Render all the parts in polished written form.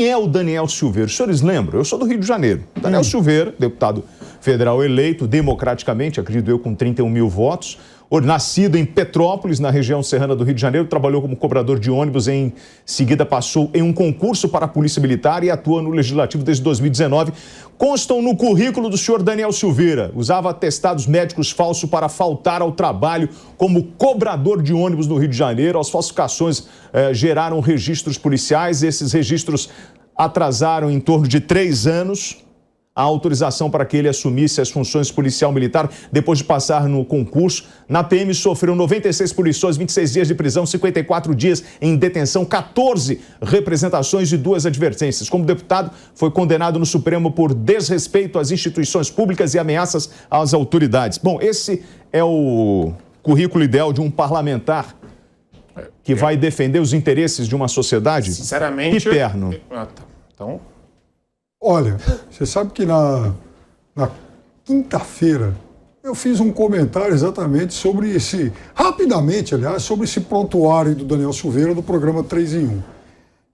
Quem é o Daniel Silveira? Os senhores lembram? Eu sou do Rio de Janeiro. Daniel Silveira, deputado federal eleito democraticamente, acredito eu, com 31 mil votos. Nascido em Petrópolis, na região serrana do Rio de Janeiro, trabalhou como cobrador de ônibus, em seguida passou em um concurso para a Polícia Militar e atua no Legislativo desde 2019. Constam no currículo do senhor Daniel Silveira. Usava atestados médicos falsos para faltar ao trabalho como cobrador de ônibus no Rio de Janeiro. As falsificações geraram registros policiais. Esses registros atrasaram em torno de 3 anos a autorização para que ele assumisse as funções policial-militar depois de passar no concurso. Na PM sofreu 96 punições, 26 dias de prisão, 54 dias em detenção, 14 representações e 2 advertências. Como deputado, foi condenado no Supremo por desrespeito às instituições públicas e ameaças às autoridades. Bom, esse é o currículo ideal de um parlamentar que vai defender os interesses de uma sociedade? Sinceramente... Piperno. Então... Olha, você sabe que na quinta-feira eu fiz um comentário exatamente sobre esse, rapidamente, aliás, sobre esse prontuário do Daniel Silveira do programa 3 em 1.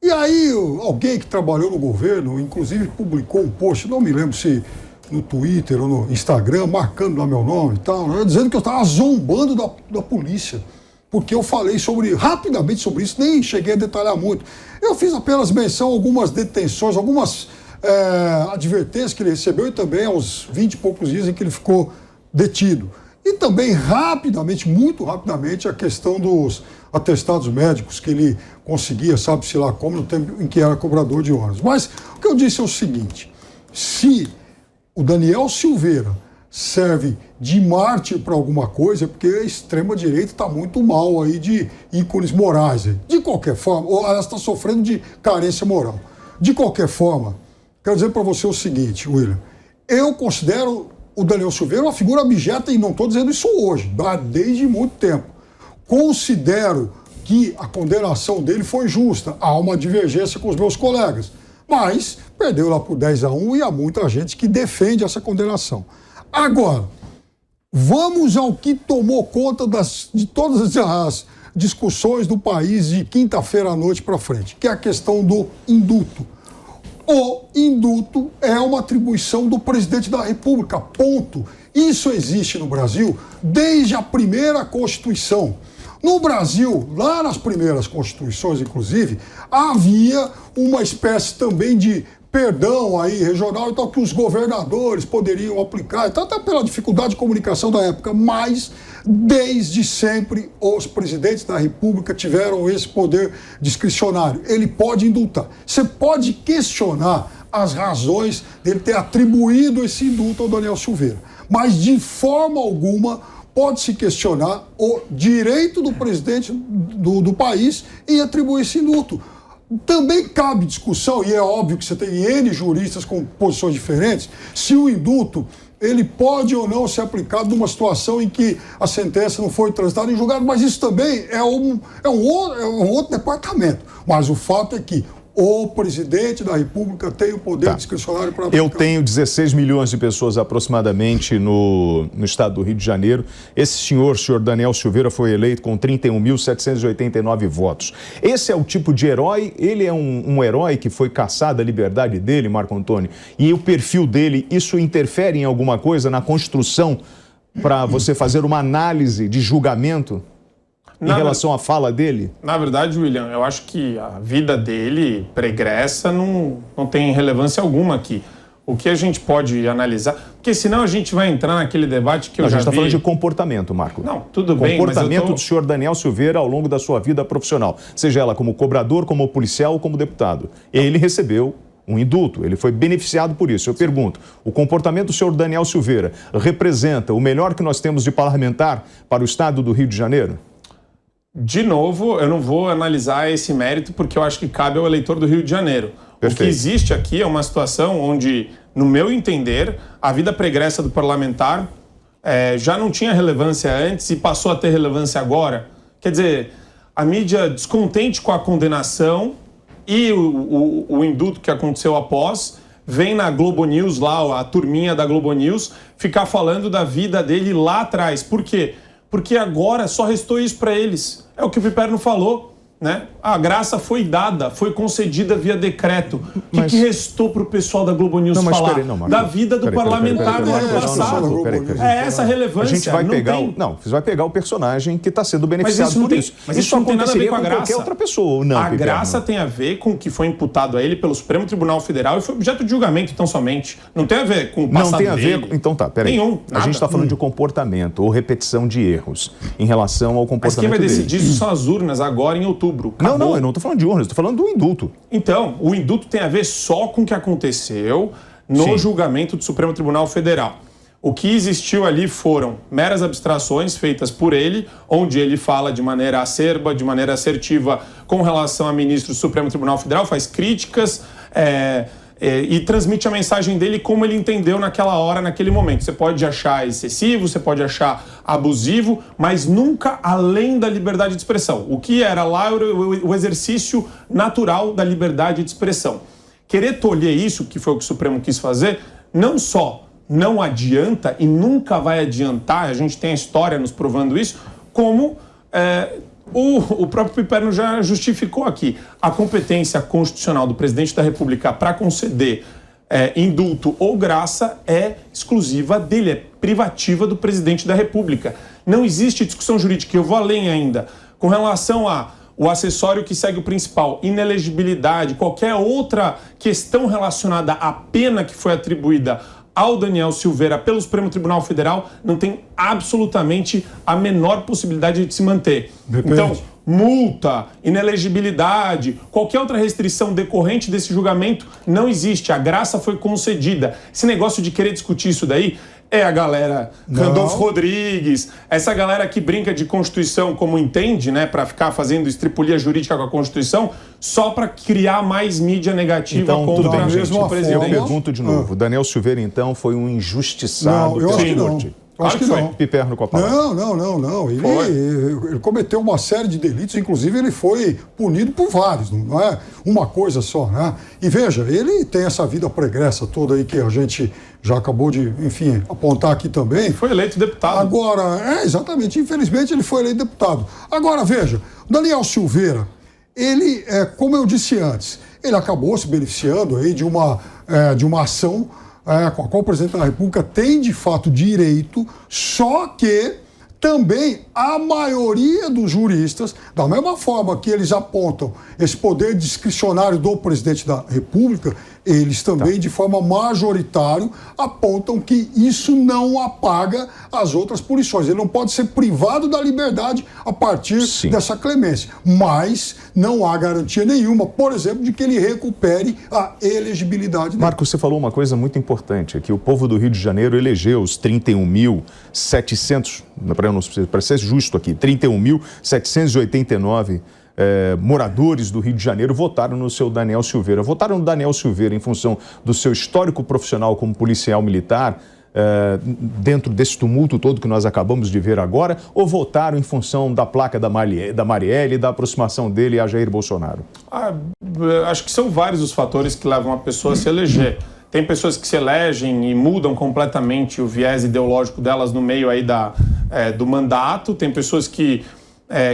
E aí alguém que trabalhou no governo, inclusive publicou um post, não me lembro se no Twitter ou no Instagram, marcando lá meu nome e tal, dizendo que eu estava zombando da polícia, porque eu falei rapidamente sobre isso, nem cheguei a detalhar muito. Eu fiz apenas menção a algumas detenções, algumas advertências que ele recebeu e também aos 20 e poucos dias em que ele ficou detido. E também rapidamente, muito rapidamente, a questão dos atestados médicos que ele conseguia, sabe-se lá como, no tempo em que era cobrador de ônibus. Mas o que eu disse é o seguinte: se o Daniel Silveira serve de mártir para alguma coisa, é porque a extrema-direita está muito mal aí de ícones morais. De qualquer forma, ou ela está sofrendo de carência moral. De qualquer forma, quero dizer para você o seguinte, William, eu considero o Daniel Silveira uma figura abjeta e não estou dizendo isso hoje, desde muito tempo. Considero que a condenação dele foi justa, há uma divergência com os meus colegas, mas perdeu lá por 10-1 e há muita gente que defende essa condenação. Agora, vamos ao que tomou conta de todas as discussões do país de quinta-feira à noite para frente, que é a questão do indulto. O indulto é uma atribuição do presidente da República, ponto. Isso existe no Brasil desde a primeira Constituição. No Brasil, lá nas primeiras Constituições, inclusive, havia uma espécie também de perdão aí regional e tal, que os governadores poderiam aplicar, até pela dificuldade de comunicação da época, mas desde sempre os presidentes da República tiveram esse poder discricionário. Ele pode indultar. Você pode questionar as razões dele ter atribuído esse indulto ao Daniel Silveira, mas de forma alguma pode-se questionar o direito do presidente do país em atribuir esse indulto. Também cabe discussão, e é óbvio que você tem N juristas com posições diferentes, se o indulto ele pode ou não ser aplicado numa situação em que a sentença não foi transitada em julgado, mas isso também é um outro departamento. Mas o fato é que o presidente da República tem o poder discricionário para aplicar. Eu tenho 16 milhões de pessoas aproximadamente no estado do Rio de Janeiro. Esse senhor Daniel Silveira, foi eleito com 31.789 votos. Esse é o tipo de herói, ele é um herói que foi caçado a liberdade dele, Marco Antônio, e o perfil dele, isso interfere em alguma coisa na construção para você fazer uma análise de julgamento em relação à fala dele? Na verdade, William, eu acho que a vida dele pregressa não tem relevância alguma aqui. O que a gente pode analisar... Porque senão a gente vai entrar naquele debate que eu já vi... A gente está falando de comportamento, Marco. Não, tudo bem, mas comportamento do senhor Daniel Silveira ao longo da sua vida profissional. Seja ela como cobrador, como policial ou como deputado. Ele recebeu um indulto, ele foi beneficiado por isso. Eu pergunto, o comportamento do senhor Daniel Silveira representa o melhor que nós temos de parlamentar para o estado do Rio de Janeiro? De novo, eu não vou analisar esse mérito porque eu acho que cabe ao eleitor do Rio de Janeiro. Perfeito. O que existe aqui é uma situação onde, no meu entender, a vida pregressa do parlamentar já não tinha relevância antes e passou a ter relevância agora. Quer dizer, a mídia descontente com a condenação e o indulto que aconteceu após, vem na Globo News lá, a turminha da Globo News, ficar falando da vida dele lá atrás. Por quê? Porque agora só restou isso para eles. É o que o Piperno falou. né? A graça foi dada, foi concedida via decreto. O que restou para o pessoal da Globo News falar? Da vida do parlamentar do ano passado. É essa a relevância. A gente vai você vai pegar o personagem que está sendo beneficiado por isso. Mas isso não tem nada a ver com a graça. Qualquer outra pessoa. Não, a graça tem a ver com o que foi imputado a ele pelo Supremo Tribunal Federal e foi objeto de julgamento, então somente. Não tem a ver com o passado Não tem a ver... dele. Então tá, peraí. A gente está falando de comportamento ou repetição de erros em relação ao comportamento. Mas quem vai decidir isso são as urnas agora em outubro. Não, eu não estou falando de urnas, estou falando do indulto. Então, o indulto tem a ver só com o que aconteceu no julgamento do Supremo Tribunal Federal. O que existiu ali foram meras abstrações feitas por ele, onde ele fala de maneira acerba, de maneira assertiva com relação a ministros do Supremo Tribunal Federal, faz críticas e transmite a mensagem dele como ele entendeu naquela hora, naquele momento. Você pode achar excessivo, você pode achar abusivo, mas nunca além da liberdade de expressão. O que era lá era o exercício natural da liberdade de expressão. Querer tolher isso, que foi o que o Supremo quis fazer, não só não adianta e nunca vai adiantar, a gente tem a história nos provando isso, como o próprio Piperno já justificou aqui. A competência constitucional do presidente da República para conceder indulto ou graça é exclusiva dele, é privativa do presidente da República. Não existe discussão jurídica, eu vou além ainda, com relação o acessório que segue o principal, inelegibilidade, qualquer outra questão relacionada à pena que foi atribuída ao Daniel Silveira pelo Supremo Tribunal Federal, não tem absolutamente a menor possibilidade de se manter. Depende. Então, multa, inelegibilidade, qualquer outra restrição decorrente desse julgamento não existe. A graça foi concedida. Esse negócio de querer discutir isso daí é a galera Randolfo Rodrigues, essa galera que brinca de Constituição como entende, né, para ficar fazendo estripulia jurídica com a Constituição, só para criar mais mídia negativa contra o presidente. Eu pergunto de novo, Daniel Silveira, então, foi um injustiçado pela Corte? Acho que não. Piperno com a palavra. Não. Ele cometeu uma série de delitos, inclusive ele foi punido por vários, não é uma coisa só, né? E veja, ele tem essa vida pregressa toda aí que a gente já acabou de, enfim, apontar aqui também. Foi eleito deputado. Agora, exatamente, infelizmente ele foi eleito deputado. Agora, veja, Daniel Silveira, ele, como eu disse antes, ele acabou se beneficiando aí de uma ação com a qual o presidente da República tem, de fato, direito, só que também a maioria dos juristas, da mesma forma que eles apontam esse poder discricionário do presidente da República, eles também, de forma majoritária, apontam que isso não apaga as outras punições. Ele não pode ser privado da liberdade a partir dessa clemência. Mas não há garantia nenhuma, por exemplo, de que ele recupere a elegibilidade dele. Marcos, você falou uma coisa muito importante aqui. O povo do Rio de Janeiro elegeu os 31.700, para ser justo aqui, 31.789 moradores do Rio de Janeiro votaram no seu Daniel Silveira. Votaram no Daniel Silveira em função do seu histórico profissional como policial militar, dentro desse tumulto todo que nós acabamos de ver agora, ou votaram em função da placa da Marielle e da aproximação dele a Jair Bolsonaro? Acho que são vários os fatores que levam a pessoa a se eleger. Tem pessoas que se elegem e mudam completamente o viés ideológico delas no meio aí do mandato. Tem pessoas que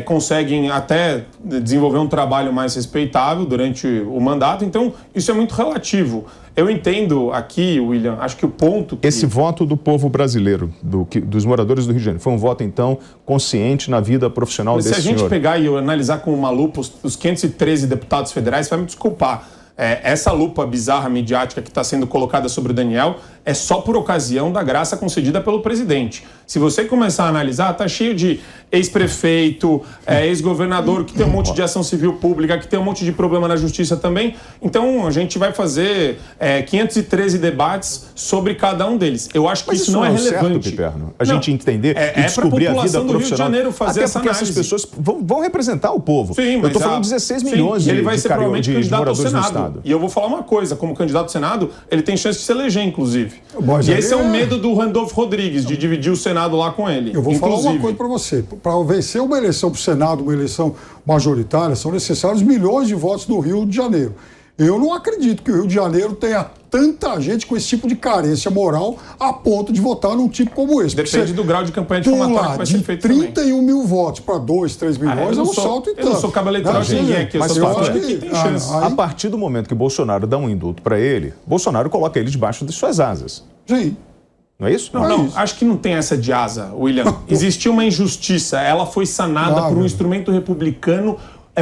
conseguem até desenvolver um trabalho mais respeitável durante o mandato. Então, isso é muito relativo. Eu entendo aqui, William, acho que o ponto... Esse voto do povo brasileiro, dos moradores do Rio de Janeiro, foi um voto, então, consciente na vida profissional desse senhor? Se a gente pegar e analisar com uma lupa os 513 deputados federais, vai me desculpar. Essa lupa bizarra midiática que está sendo colocada sobre o Daniel é só por ocasião da graça concedida pelo presidente. Se você começar a analisar, tá cheio de ex-prefeito, ex-governador que tem um monte de ação civil pública, que tem um monte de problema na justiça também. Então, a gente vai fazer 513 debates sobre cada um deles. Eu acho que isso não é relevante. Piperno, a gente entender e descobrir a vida profissional. Do Rio de Janeiro fazer até essa porque análise. Essas pessoas vão representar o povo. Sim, mas eu estou falando de 16 milhões ele vai ser provavelmente candidato ao Senado. Estado. E eu vou falar uma coisa, como candidato ao Senado, ele tem chance de se eleger, inclusive. E esse é o medo do Randolfo Rodrigues, de dividir o Senado lá com ele. Eu vou falar uma coisa para você. Para vencer uma eleição para o Senado, uma eleição majoritária, são necessários milhões de votos do Rio de Janeiro. Eu não acredito que o Rio de Janeiro tenha tanta gente com esse tipo de carência moral a ponto de votar num tipo como esse. Depende do grau de campanha difimatória que vai ser feito também. 31 mil votos para 2, 3 milhões é um salto e tanto. Eu não sou cabo eleitoral de ninguém aqui, mas eu eu só acho que tem chance. A partir do momento que o Bolsonaro dá um indulto para ele, Bolsonaro coloca ele debaixo de suas asas. Sim. Não é isso? Não, acho que não tem essa de asa, William. Existia uma injustiça, ela foi sanada por um instrumento republicano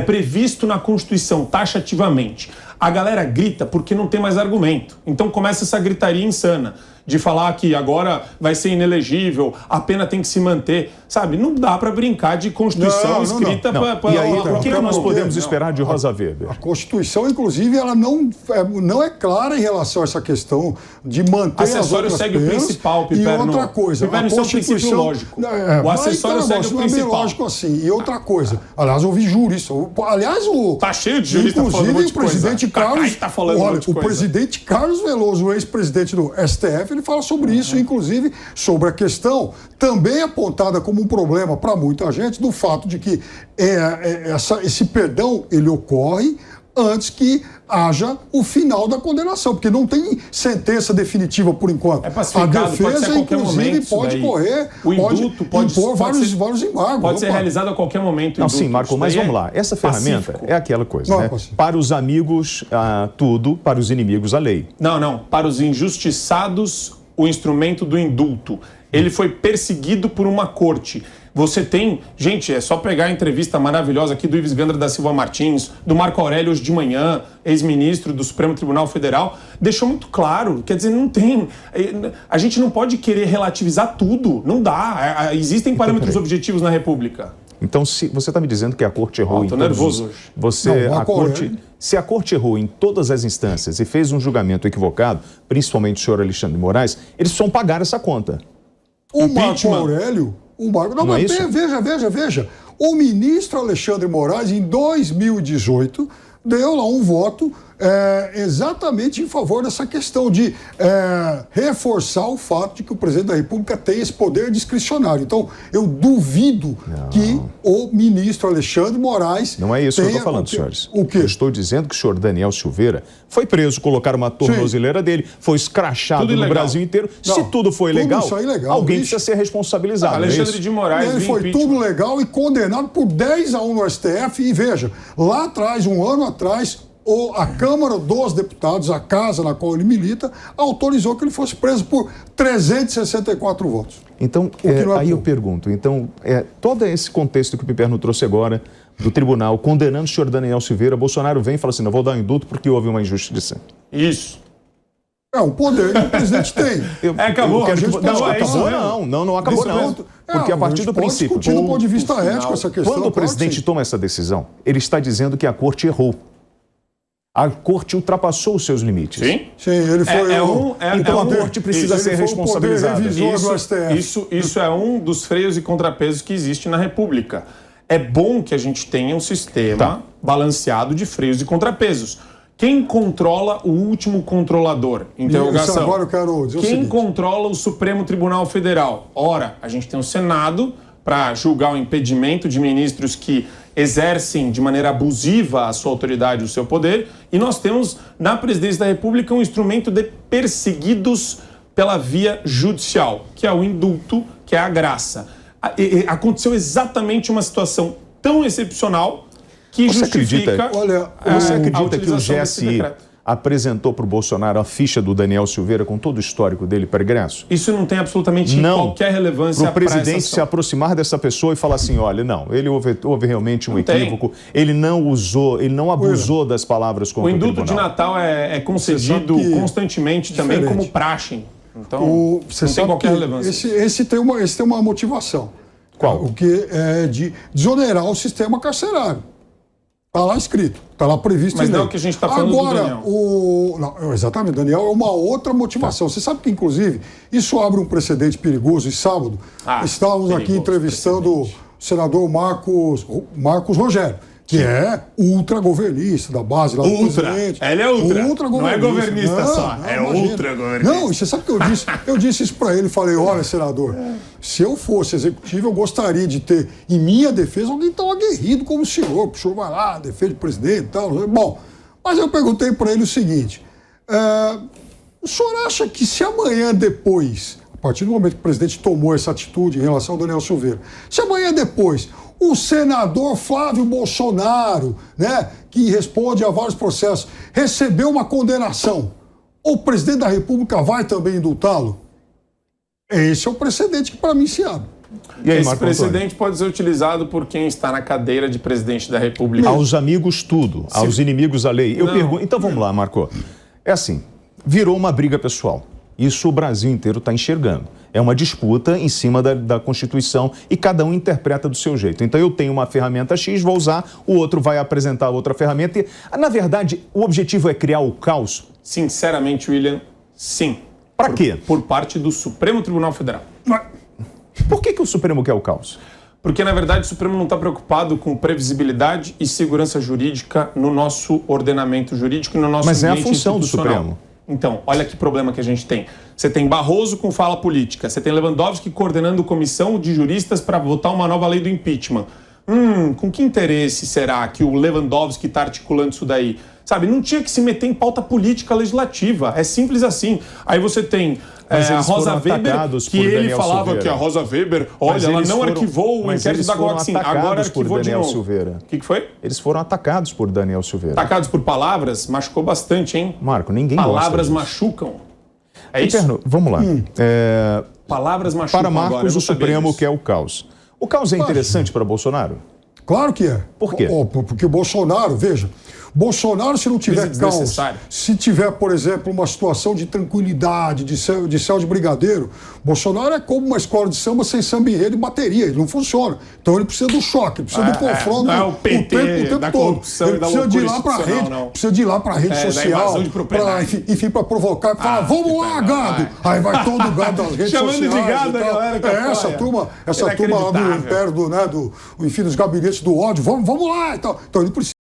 previsto na Constituição, taxativamente. A galera grita porque não tem mais argumento. Então começa essa gritaria insana de falar que agora vai ser inelegível, a pena tem que se manter. Sabe, não dá para brincar de Constituição escrita para... E aí, o que nós podemos esperar de Rosa Weber? A Constituição, inclusive, ela não é clara em relação a essa questão de manter as outras segue penas. O principal, E outra coisa, Piperno, isso é um princípio lógico. O acessório segue o principal. Não é lógico assim. E outra coisa, aliás, eu ouvi jurista. Aliás, tá cheio de jurista falando inclusive, o presidente Carlos... Tá falando olha, o presidente Carlos Veloso, o ex-presidente do STF, ele fala sobre isso, inclusive sobre a questão também apontada como um problema para muita gente do fato de que esse perdão ele ocorre antes que haja o final da condenação, porque não tem sentença definitiva por enquanto. A defesa, inclusive, pode correr, o indulto pode impor vários embargos. Pode ser realizado a qualquer momento. Não, sim, Marco, mas vamos lá. Essa ferramenta é aquela coisa, né? Para os amigos, tudo, para os inimigos, a lei. Não. Para os injustiçados, o instrumento do indulto. Ele foi perseguido por uma corte. Você tem... Gente, é só pegar a entrevista maravilhosa aqui do Ives Gandra da Silva Martins, do Marco Aurélio hoje de manhã, ex-ministro do Supremo Tribunal Federal, deixou muito claro. Quer dizer, não tem... A gente não pode querer relativizar tudo. Não dá. Existem parâmetros objetivos na República. Então, se você está me dizendo que a Corte errou em todos... nervoso hoje. Se a Corte errou em todas as instâncias e fez um julgamento equivocado, principalmente o senhor Alexandre de Moraes, eles precisam pagar essa conta. O Marco Aurélio... Não, é isso? Veja. O ministro Alexandre de Moraes, em 2018, deu lá um voto exatamente em favor dessa questão de reforçar o fato de que o presidente da República tem esse poder discricionário. Então, eu duvido que o ministro Alexandre de Moraes... Não é isso que eu estou falando, senhores. O quê? Eu estou dizendo que o senhor Daniel Silveira foi preso, colocaram uma tornozeleira dele, foi escrachado no Brasil inteiro. Não, se tudo foi legal, alguém precisa ser responsabilizado. Alexandre de Moraes... Ele foi tudo legal e condenado por 10-1 no STF. E veja, lá atrás, um ano atrás... a Câmara dos Deputados, a casa na qual ele milita, autorizou que ele fosse preso por 364 votos. Então, aí eu pergunto, todo esse contexto que o Piperno trouxe agora, do tribunal, condenando o senhor Daniel Silveira, Bolsonaro vem e fala assim, não vou dar um indulto porque houve uma injustiça. Isso. É um poder que o presidente tem. Acabou. Não acabou não. Porque a partir do princípio... discutir do ponto de vista ético essa questão. Quando o presidente toma essa decisão, ele está dizendo que a Corte errou. A Corte ultrapassou os seus limites. Sim, ele foi... Então a Corte precisa ser responsabilizada. Isso é um dos freios e contrapesos que existe na República. É bom que a gente tenha um sistema balanceado de freios e contrapesos. Quem controla o último controlador? Interrogação. Agora eu quero dizer Quem controla o Supremo Tribunal Federal? Ora, a gente tem o Senado para julgar o impedimento de ministros que exercem de maneira abusiva a sua autoridade, o seu poder, e nós temos na Presidência da República um instrumento de perseguidos pela via judicial, que é o indulto, que é a graça. Aconteceu exatamente uma situação tão excepcional que justifica você acredita que o GSI apresentou para o Bolsonaro a ficha do Daniel Silveira com todo o histórico dele pregresso? Isso não tem absolutamente qualquer relevância para o presidente se aproximar dessa pessoa e falar assim, olha, ele houve realmente um equívoco, ele não abusou das palavras contra o tribunal. O indulto de Natal é concedido constantemente também como praxe. Então, não tem qualquer relevância. Esse tem uma motivação. Qual? O que é de desonerar o sistema carcerário. Está lá escrito, está lá previsto. Mas não é o que a gente está falando do Daniel. Exatamente, Daniel é uma outra motivação. Você sabe que, inclusive, isso abre um precedente perigoso. E sábado, estávamos aqui entrevistando o senador Marcos Rogério, que é ultra-governista da base lá do presidente. Ele é ultra. Não é governista só, é ultra-governista. Não, e você sabe o que eu disse? Eu disse isso para ele, falei, olha, senador, se eu fosse executivo, eu gostaria de ter, em minha defesa, alguém tão aguerrido como o senhor vai lá, defende o presidente e tal. Bom, Mas eu perguntei para ele o seguinte, o senhor acha que se amanhã depois, a partir do momento que o presidente tomou essa atitude em relação ao Daniel Silveira, se amanhã depois o senador Flávio Bolsonaro, né, que responde a vários processos, recebeu uma condenação, o presidente da República vai também indultá-lo? Esse é o precedente que para mim se abre. E aí, esse Marco precedente Antônio? pode ser utilizado por quem está na cadeira de presidente da República. Aos amigos tudo, aos inimigos a lei. Eu pergunto, então vamos lá, Marco. É assim, virou uma briga pessoal. Isso o Brasil inteiro está enxergando. É uma disputa em cima da Constituição e cada um interpreta do seu jeito. Então eu tenho uma ferramenta X, vou usar, o outro vai apresentar outra ferramenta. E, na verdade, o objetivo é criar o caos? Sinceramente, William, sim. Para quê? Por parte do Supremo Tribunal Federal. Por que o Supremo quer o caos? Porque, na verdade, o Supremo não está preocupado com previsibilidade e segurança jurídica no nosso ordenamento jurídico e no nosso Mas é a ambiente função do institucional. Supremo. Então, olha que problema que a gente tem. Você tem Barroso com fala política, você tem Lewandowski coordenando comissão de juristas para votar uma nova lei do impeachment. Com que interesse será que o Lewandowski está articulando isso daí? Sabe, não tinha que se meter em pauta política legislativa. É simples assim. Aí você tem a Rosa Weber, que ele falava que a Rosa Weber, olha, ela não arquivou o inquérito da Globo. Sim, agora arquivou de novo. O que foi? Eles foram atacados por Daniel Silveira. Atacados por palavras? Machucou bastante, hein? Marco, ninguém palavras gosta machucam. É isso? Eterno, vamos lá. Palavras machucam. Para Marcos, agora, o Supremo quer o caos. O caos é interessante para Bolsonaro? Claro que é. Por quê? Porque o Bolsonaro, veja, Bolsonaro, se não tiver caos, se tiver, por exemplo, uma situação de tranquilidade, de céu de brigadeiro, Bolsonaro é como uma escola de samba sem samba enredo e bateria, ele não funciona. Então ele precisa do choque, precisa do confronto não é o PT, o tempo da todo. corrupção Ele e da precisa de ir lá loucura para a rede, não. precisa de ir lá para a rede social, da invasão de propriedade. enfim, para provocar, para falar, vamos lá, gado! Aí vai todo o gado das redes Chamando sociais. de gado a galera que apoia. Essa turma lá do império, enfim, dos gabinetes do ódio, vamos lá e tal. Então ele precisa